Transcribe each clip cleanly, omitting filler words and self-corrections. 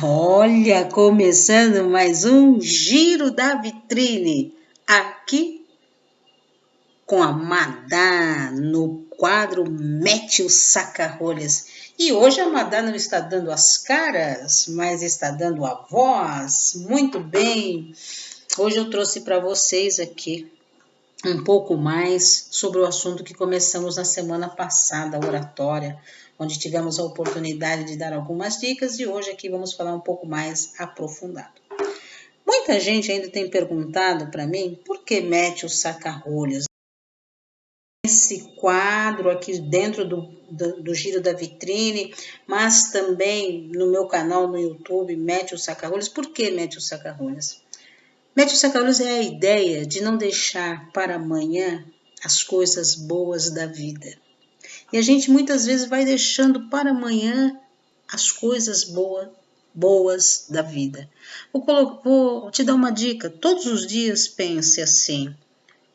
Olha, começando mais um Giro da Vitrine, aqui com a Madá no quadro Mete o Saca-Rolhas. E hoje a Madá não está dando as caras, mas está dando a voz. Muito bem, hoje eu trouxe para vocês aqui um pouco mais sobre o assunto que começamos na semana passada, a oratória, onde tivemos a oportunidade de dar algumas dicas e hoje aqui vamos falar um pouco mais aprofundado. Muita gente ainda tem perguntado para mim por que mete o saca-rolhas. Esse quadro aqui dentro do Giro da Vitrine, mas também no meu canal no YouTube, Mete o Saca-Rolhas. Por que mete o saca-rolhas? Mete o saca-rolhas é a ideia de não deixar para amanhã as coisas boas da vida. E a gente muitas vezes vai deixando para amanhã as coisas boas da vida. Vou te dar uma dica. Todos os dias pense assim: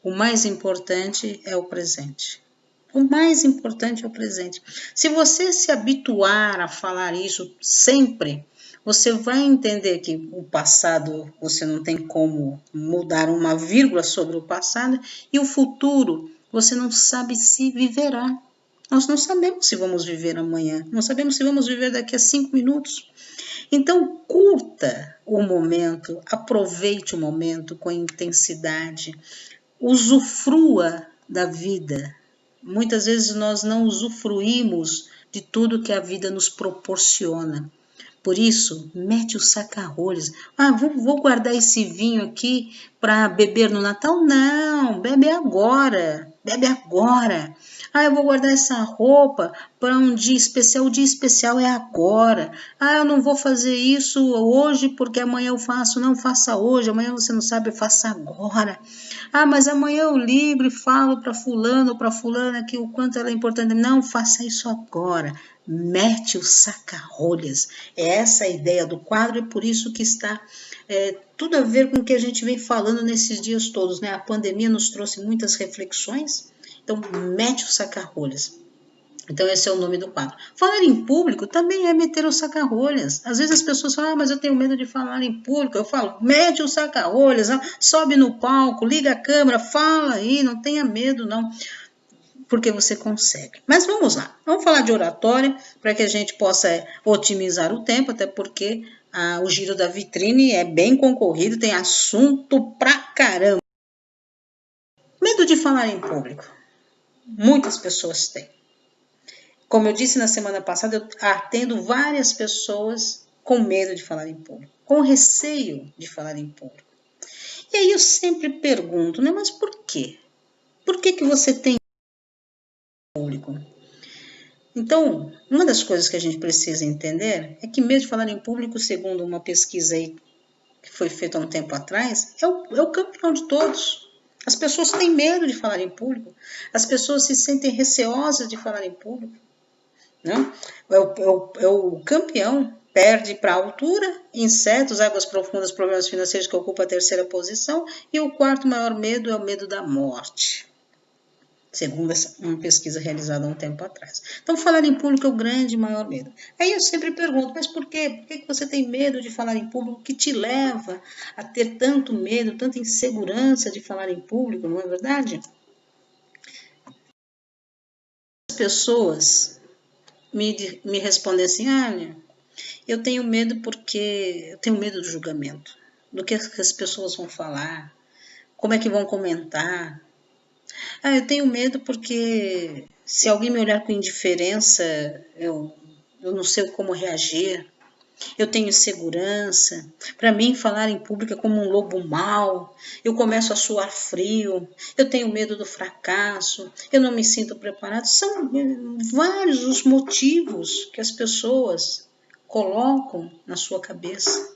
o mais importante é o presente. O mais importante é o presente. Se você se habituar a falar isso sempre, você vai entender que o passado você não tem como mudar uma vírgula sobre o passado e o futuro você não sabe se viverá. Nós não sabemos se vamos viver amanhã, não sabemos se vamos viver daqui a 5 minutos. Então, curta o momento, aproveite o momento com intensidade, usufrua da vida. Muitas vezes nós não usufruímos de tudo que a vida nos proporciona. Por isso, mete o saca-rolhas. Vou guardar esse vinho aqui para beber no Natal? Não, bebe agora. Bebe agora. Eu vou guardar essa roupa para um dia especial. O dia especial é agora. Eu não vou fazer isso hoje porque amanhã eu faço. Não faça hoje. Amanhã você não sabe, faça agora. Mas amanhã eu ligo e falo para fulano ou para fulana que o quanto ela é importante. Não, faça isso agora. Mete o saca-rolhas. É essa a ideia do quadro e por isso que está tudo a ver com o que a gente vem falando nesses dias todos, né? A pandemia nos trouxe muitas reflexões, então mete o saca-rolhas. Então esse é o nome do quadro. Falar em público também é meter o saca-rolhas. Às vezes as pessoas falam, mas eu tenho medo de falar em público. Eu falo, mete o saca-rolhas, sobe no palco, liga a câmera, fala aí, não tenha medo não, porque você consegue. Mas vamos lá, vamos falar de oratória para que a gente possa otimizar o tempo, até porque o Giro da Vitrine é bem concorrido, tem assunto pra caramba. Medo de falar em público. Muitas pessoas têm. Como eu disse na semana passada, eu atendo várias pessoas com medo de falar em público, com receio de falar em público. E aí eu sempre pergunto, né, mas por quê? Por que você tem público? Então, uma das coisas que a gente precisa entender é que medo de falar em público, segundo uma pesquisa aí que foi feita há um tempo atrás, é o campeão de todos. As pessoas têm medo de falar em público, as pessoas se sentem receosas de falar em público. Não? É o campeão, perde para a altura, insetos, águas profundas, problemas financeiros, que ocupa a terceira posição, e o quarto maior medo é o medo da morte, segundo uma pesquisa realizada há um tempo atrás. Então, falar em público é o grande maior medo. Aí eu sempre pergunto, mas por quê? Por que você tem medo de falar em público? O que te leva a ter tanto medo, tanta insegurança de falar em público, não é verdade? As pessoas me respondem assim, eu tenho medo porque eu tenho medo do julgamento, do que as pessoas vão falar, como é que vão comentar. Eu tenho medo porque se alguém me olhar com indiferença, eu não sei como reagir. Eu tenho insegurança. Para mim, falar em público é como um lobo mau. Eu começo a suar frio. Eu tenho medo do fracasso. Eu não me sinto preparado. São vários os motivos que as pessoas colocam na sua cabeça.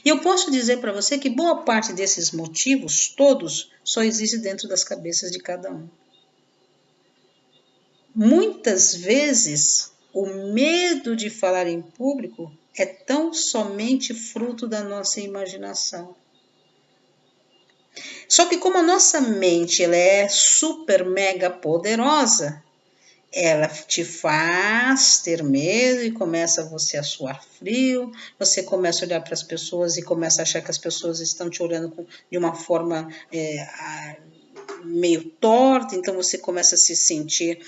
E eu posso dizer para você que boa parte desses motivos, todos, só existe dentro das cabeças de cada um. Muitas vezes, o medo de falar em público é tão somente fruto da nossa imaginação. Só que como a nossa mente ela é super mega poderosa, ela te faz ter medo e começa você a suar frio, você começa a olhar para as pessoas e começa a achar que as pessoas estão te olhando de uma forma meio torta, então você começa a se sentir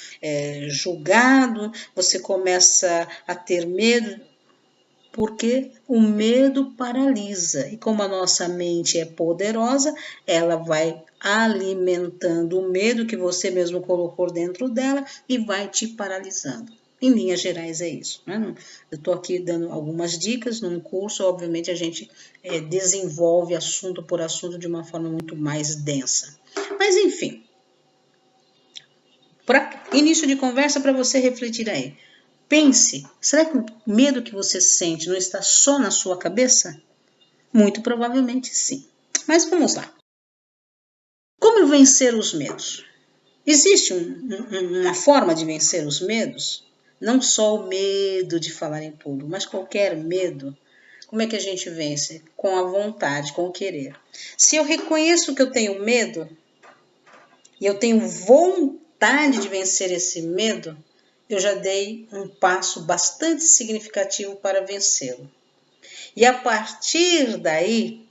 julgado, você começa a ter medo, porque o medo paralisa. E como a nossa mente é poderosa, ela vai alimentando o medo que você mesmo colocou dentro dela e vai te paralisando. Em linhas gerais é isso, né? Eu estou aqui dando algumas dicas num curso, obviamente a gente desenvolve assunto por assunto de uma forma muito mais densa. Mas enfim, para início de conversa, para você refletir aí. Pense, será que o medo que você sente não está só na sua cabeça? Muito provavelmente sim. Mas vamos lá. Como vencer os medos? Existe uma forma de vencer os medos? Não só o medo de falar em público, mas qualquer medo. Como é que a gente vence? Com a vontade, com o querer. Se eu reconheço que eu tenho medo e eu tenho vontade de vencer esse medo, eu já dei um passo bastante significativo para vencê-lo. E a partir daí,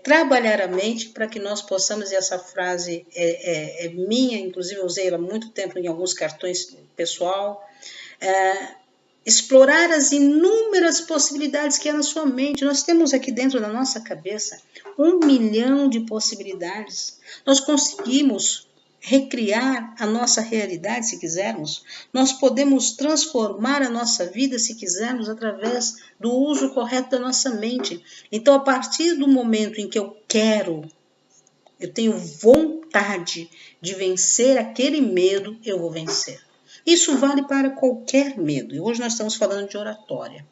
trabalhar a mente para que nós possamos, e essa frase é minha, inclusive eu usei ela há muito tempo em alguns cartões pessoal, explorar as inúmeras possibilidades que há na sua mente. Nós temos aqui dentro da nossa cabeça 1 milhão de possibilidades. Nós conseguimos recriar a nossa realidade se quisermos. Nós podemos transformar a nossa vida se quisermos através do uso correto da nossa mente. Então, a partir do momento em que eu tenho vontade de vencer aquele medo, eu vou vencer. Isso vale para qualquer medo. E hoje nós estamos falando de oratória.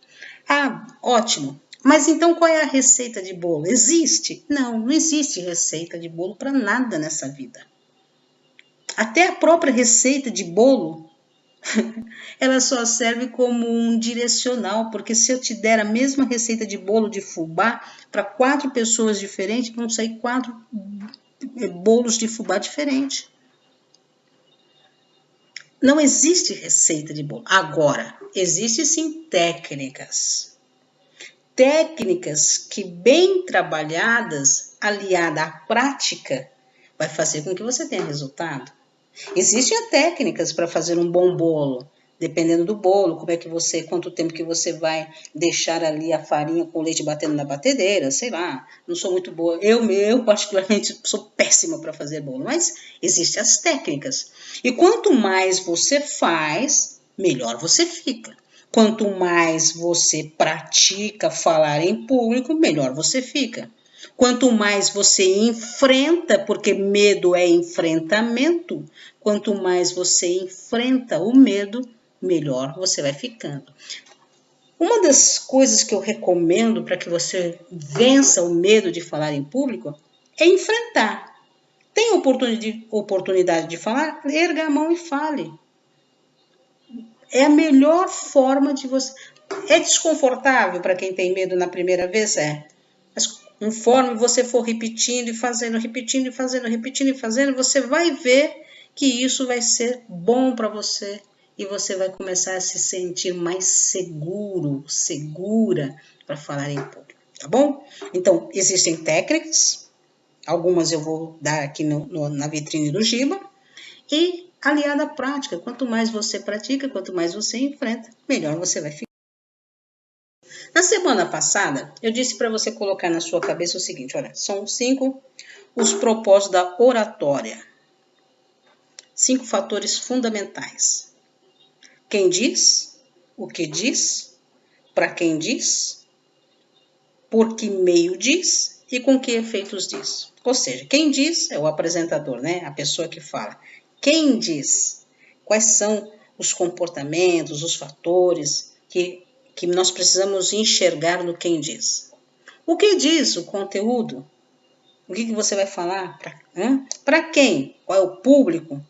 Ah, ótimo. Mas então qual é a receita de bolo? Existe? Não, não existe receita de bolo para nada nessa vida. Até a própria receita de bolo, ela só serve como um direcional, porque se eu te der a mesma receita de bolo de fubá para 4 pessoas diferentes, vão sair 4 bolos de fubá diferentes. Não existe receita de bolo. Agora, existem sim técnicas. Técnicas que, bem trabalhadas, aliada à prática, vai fazer com que você tenha resultado. Existem técnicas para fazer um bom bolo, dependendo do bolo, quanto tempo que você vai deixar ali a farinha com o leite batendo na batedeira, sei lá, não sou muito boa. Eu particularmente sou péssima para fazer bolo, mas existem as técnicas. E quanto mais você faz, melhor você fica. Quanto mais você pratica falar em público, melhor você fica. Quanto mais você enfrenta, porque medo é enfrentamento, quanto mais você enfrenta o medo, melhor você vai ficando. Uma das coisas que eu recomendo para que você vença o medo de falar em público é enfrentar. Tem oportunidade de falar? Erga a mão e fale. É a melhor forma de você... É desconfortável para quem tem medo na primeira vez? É. Mas conforme você for repetindo e fazendo, você vai ver que isso vai ser bom para você e você vai começar a se sentir mais seguro, segura para falar em público, tá bom? Então, existem técnicas, algumas eu vou dar aqui na vitrine do Giba, e aliada à prática, quanto mais você pratica, quanto mais você enfrenta, melhor você vai ficar. Na semana passada, eu disse para você colocar na sua cabeça o seguinte, olha, são 5 os propósitos da oratória. 5 fatores fundamentais. Quem diz, o que diz, para quem diz, por que meio diz e com que efeitos diz. Ou seja, quem diz é o apresentador, né? A pessoa que fala. Quem diz, quais são os comportamentos, os fatores que nós precisamos enxergar no quem diz. O que diz o conteúdo? O que você vai falar? Para quem? Qual é o público?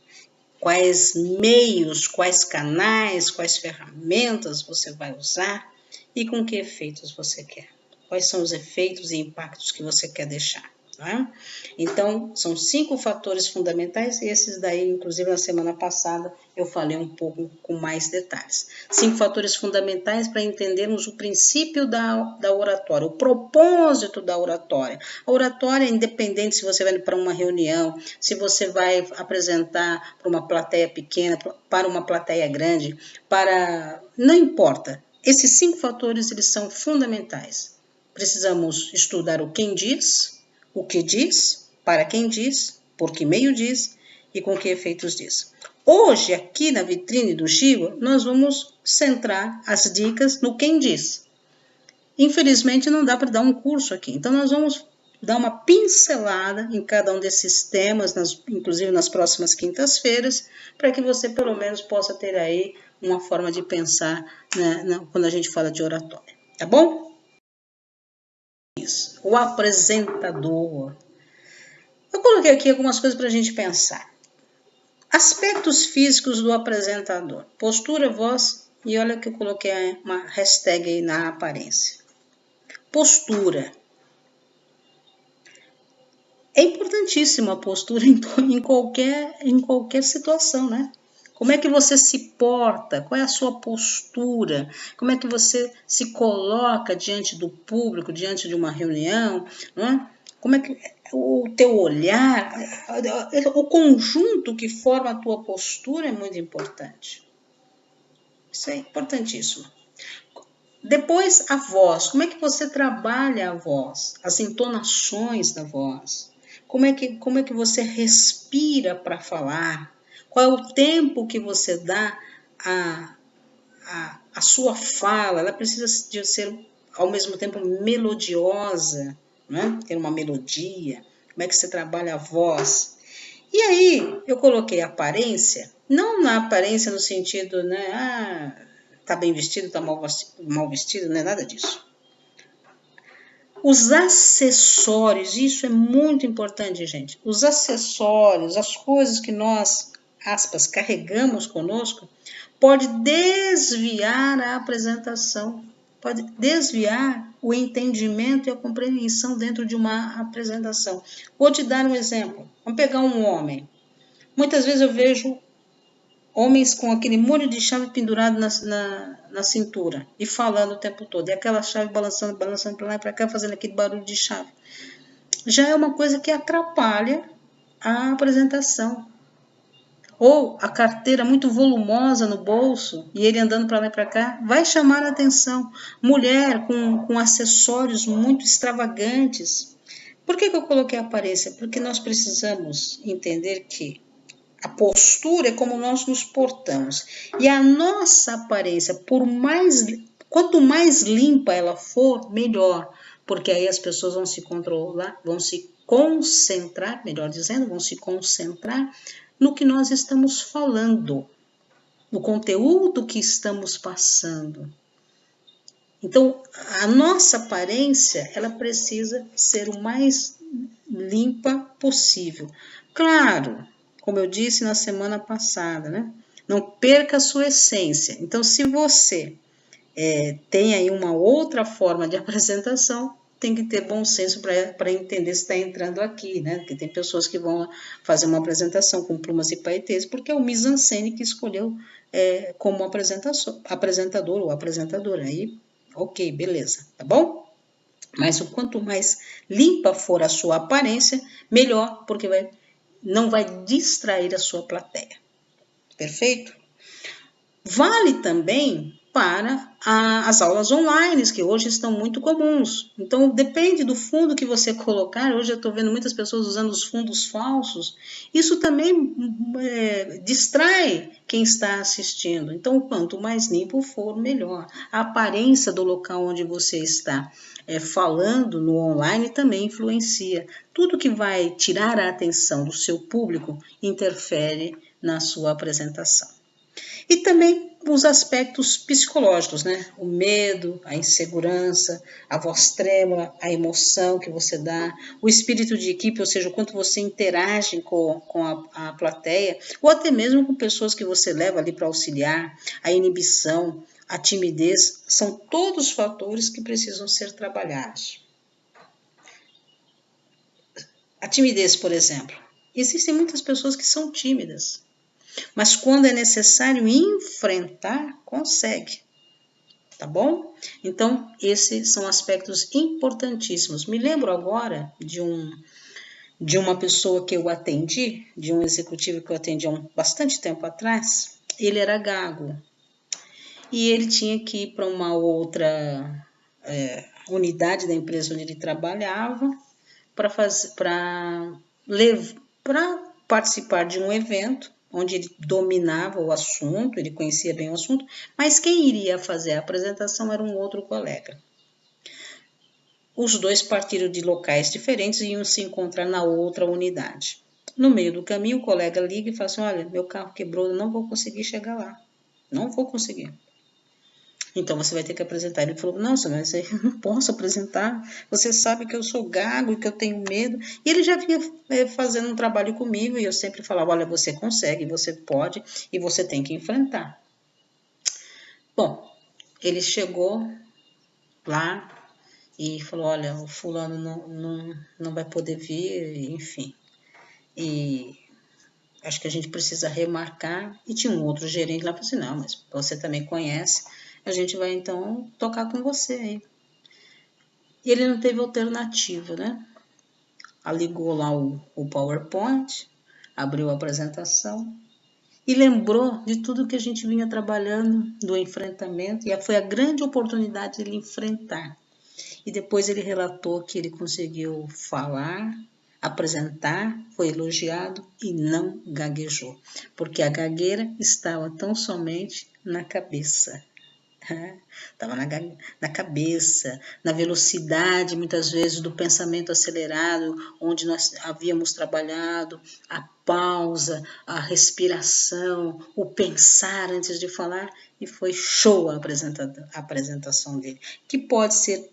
Quais meios, quais canais, quais ferramentas você vai usar e com que efeitos você quer? Quais são os efeitos e impactos que você quer deixar? Tá? Então, são 5 fatores fundamentais, e esses daí, inclusive, na semana passada, eu falei um pouco com mais detalhes. 5 fatores fundamentais para entendermos o princípio da oratória, o propósito da oratória. A oratória é independente se você vai para uma reunião, se você vai apresentar para uma plateia pequena, para uma plateia grande, não importa. Esses 5 fatores, eles são fundamentais. Precisamos estudar o quem diz, o que diz, para quem diz, por que meio diz e com que efeitos diz. Hoje, aqui na vitrine do Giro, nós vamos centrar as dicas no quem diz. Infelizmente, não dá para dar um curso aqui, então nós vamos dar uma pincelada em cada um desses temas, inclusive nas próximas quintas-feiras, para que você pelo menos possa ter aí uma forma de pensar, né, quando a gente fala de oratória, tá bom? O apresentador. Eu coloquei aqui algumas coisas para a gente pensar. Aspectos físicos do apresentador. Postura, voz, e olha que eu coloquei uma hashtag aí na aparência. Postura. É importantíssima a postura em qualquer situação, né? Como é que você se porta? Qual é a sua postura? Como é que você se coloca diante do público, diante de uma reunião? Não é? Como é que o teu olhar, o conjunto que forma a tua postura é muito importante. Isso é importantíssimo. Depois, a voz. Como é que você trabalha a voz? As entonações da voz. Como é que você respira para falar? Qual é o tempo que você dá à sua fala? Ela precisa de ser, ao mesmo tempo, melodiosa, né? Ter uma melodia. Como é que você trabalha a voz? E aí, eu coloquei aparência, não na aparência no sentido, né? Tá bem vestido, tá mal vestido, não é nada disso. Os acessórios, isso é muito importante, gente. Os acessórios, as coisas que nós, aspas, carregamos conosco, pode desviar a apresentação, pode desviar o entendimento e a compreensão dentro de uma apresentação. Vou te dar um exemplo. Vamos pegar um homem. Muitas vezes eu vejo homens com aquele molho de chave pendurado na cintura e falando o tempo todo. E aquela chave balançando para lá e para cá, fazendo aquele barulho de chave. Já é uma coisa que atrapalha a apresentação. Ou a carteira muito volumosa no bolso e ele andando para lá e para cá, vai chamar a atenção. Mulher com acessórios muito extravagantes. Por que eu coloquei a aparência? Porque nós precisamos entender que a postura é como nós nos portamos. E a nossa aparência, quanto mais limpa ela for, melhor. Porque aí as pessoas vão se controlar, vão se concentrar, melhor dizendo, vão se concentrar no que nós estamos falando, no conteúdo que estamos passando. Então, a nossa aparência, ela precisa ser o mais limpa possível. Claro, como eu disse na semana passada, né? Não perca a sua essência. Então, se você tem aí uma outra forma de apresentação, tem que ter bom senso para entender se está entrando aqui, né? Porque tem pessoas que vão fazer uma apresentação com plumas e paetês, porque é o mise-en-scène que escolheu como apresentador ou apresentadora. Aí, ok, beleza, tá bom? Mas o quanto mais limpa for a sua aparência, melhor, porque não vai distrair a sua plateia. Perfeito? Vale também para as aulas online, que hoje estão muito comuns. Então, depende do fundo que você colocar. Hoje eu estou vendo muitas pessoas usando os fundos falsos. Isso também distrai quem está assistindo. Então, quanto mais limpo for, melhor. A aparência do local onde você está falando no online também influencia. Tudo que vai tirar a atenção do seu público interfere na sua apresentação. E também os aspectos psicológicos, né? O medo, a insegurança, a voz trêmula, a emoção que você dá, o espírito de equipe, ou seja, o quanto você interage com a plateia, ou até mesmo com pessoas que você leva ali para auxiliar, a inibição, a timidez, são todos fatores que precisam ser trabalhados. timidez, por exemplo. Existem muitas pessoas que são tímidas, mas quando é necessário enfrentar, consegue. Tá bom? Então, esses são aspectos importantíssimos. Me lembro agora de uma pessoa que eu atendi, de um executivo que eu atendi há bastante tempo atrás. Ele era gago e ele tinha que ir para uma outra unidade da empresa onde ele trabalhava para participar de um evento onde ele dominava o assunto, ele conhecia bem o assunto, mas quem iria fazer a apresentação era um outro colega. Os dois partiram de locais diferentes e iam se encontrar na outra unidade. No meio do caminho, o colega liga e fala assim, olha, meu carro quebrou, eu não vou conseguir chegar lá. Não vou conseguir. Então, você vai ter que apresentar. Ele falou, não, mas eu não posso apresentar. Você sabe que eu sou gago e que eu tenho medo. E ele já vinha fazendo um trabalho comigo e eu sempre falava, olha, você consegue, você pode e você tem que enfrentar. Bom, ele chegou lá e falou, olha, o fulano não vai poder vir, enfim. E acho que a gente precisa remarcar. E tinha um outro gerente lá, falou assim, não, mas você também conhece, a gente vai então tocar com você aí. E ele não teve alternativa, né? Ligou lá o PowerPoint, abriu a apresentação e lembrou de tudo que a gente vinha trabalhando do enfrentamento, e foi a grande oportunidade de ele enfrentar. E depois ele relatou que ele conseguiu falar, apresentar, foi elogiado e não gaguejou, porque a gagueira estava tão somente na cabeça. Estava na cabeça, na velocidade, muitas vezes, do pensamento acelerado, onde nós havíamos trabalhado, a pausa, a respiração, o pensar antes de falar, e foi show a apresentação dele, que pode ser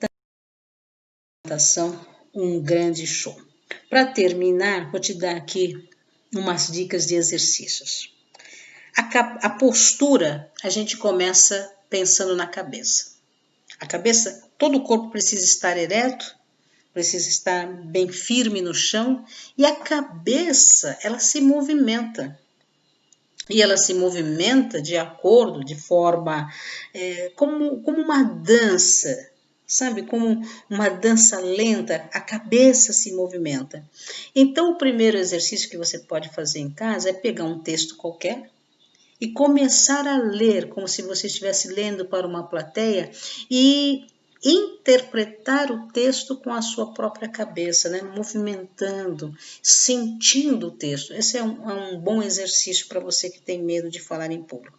um grande show. Para terminar, vou te dar aqui umas dicas de exercícios. A postura, a gente começa pensando na cabeça. A cabeça, todo o corpo precisa estar ereto, precisa estar bem firme no chão, e a cabeça, ela se movimenta. E ela se movimenta de acordo, de forma, como uma dança, sabe? Como uma dança lenta, a cabeça se movimenta. Então, o primeiro exercício que você pode fazer em casa é pegar um texto qualquer e começar a ler como se você estivesse lendo para uma plateia e interpretar o texto com a sua própria cabeça, né? Movimentando, sentindo o texto. Esse é um bom exercício para você que tem medo de falar em público.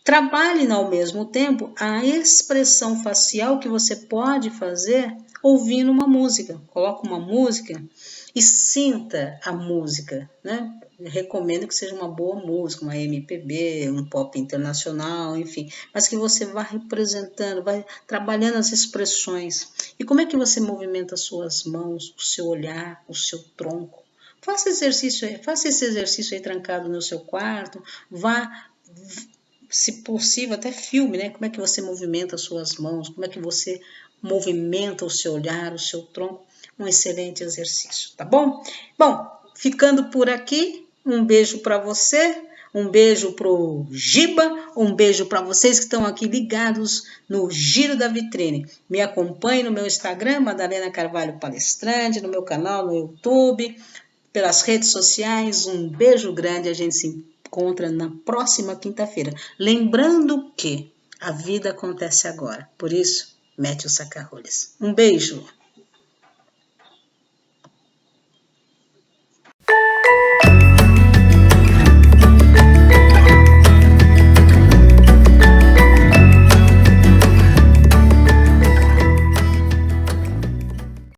Trabalhe ao mesmo tempo a expressão facial que você pode fazer ouvindo uma música. Coloque uma música e sinta a música, né? Recomendo que seja uma boa música, uma MPB, um pop internacional, enfim, mas que você vá representando, vai trabalhando as expressões. E como é que você movimenta as suas mãos, o seu olhar, o seu tronco? Faça esse exercício aí trancado no seu quarto, vá, se possível, até filme, né? Como é que você movimenta as suas mãos, como é que você movimenta o seu olhar, o seu tronco. Um excelente exercício, tá bom? Bom, ficando por aqui, um beijo para você, um beijo pro Giba, um beijo para vocês que estão aqui ligados no Giro da Vitrine. Me acompanhe no meu Instagram, Madalena Carvalho Palestrante, no meu canal no YouTube, pelas redes sociais. Um beijo grande, a gente se encontra na próxima quinta-feira. Lembrando que a vida acontece agora, por isso, mete o saca-rolhas. Um beijo!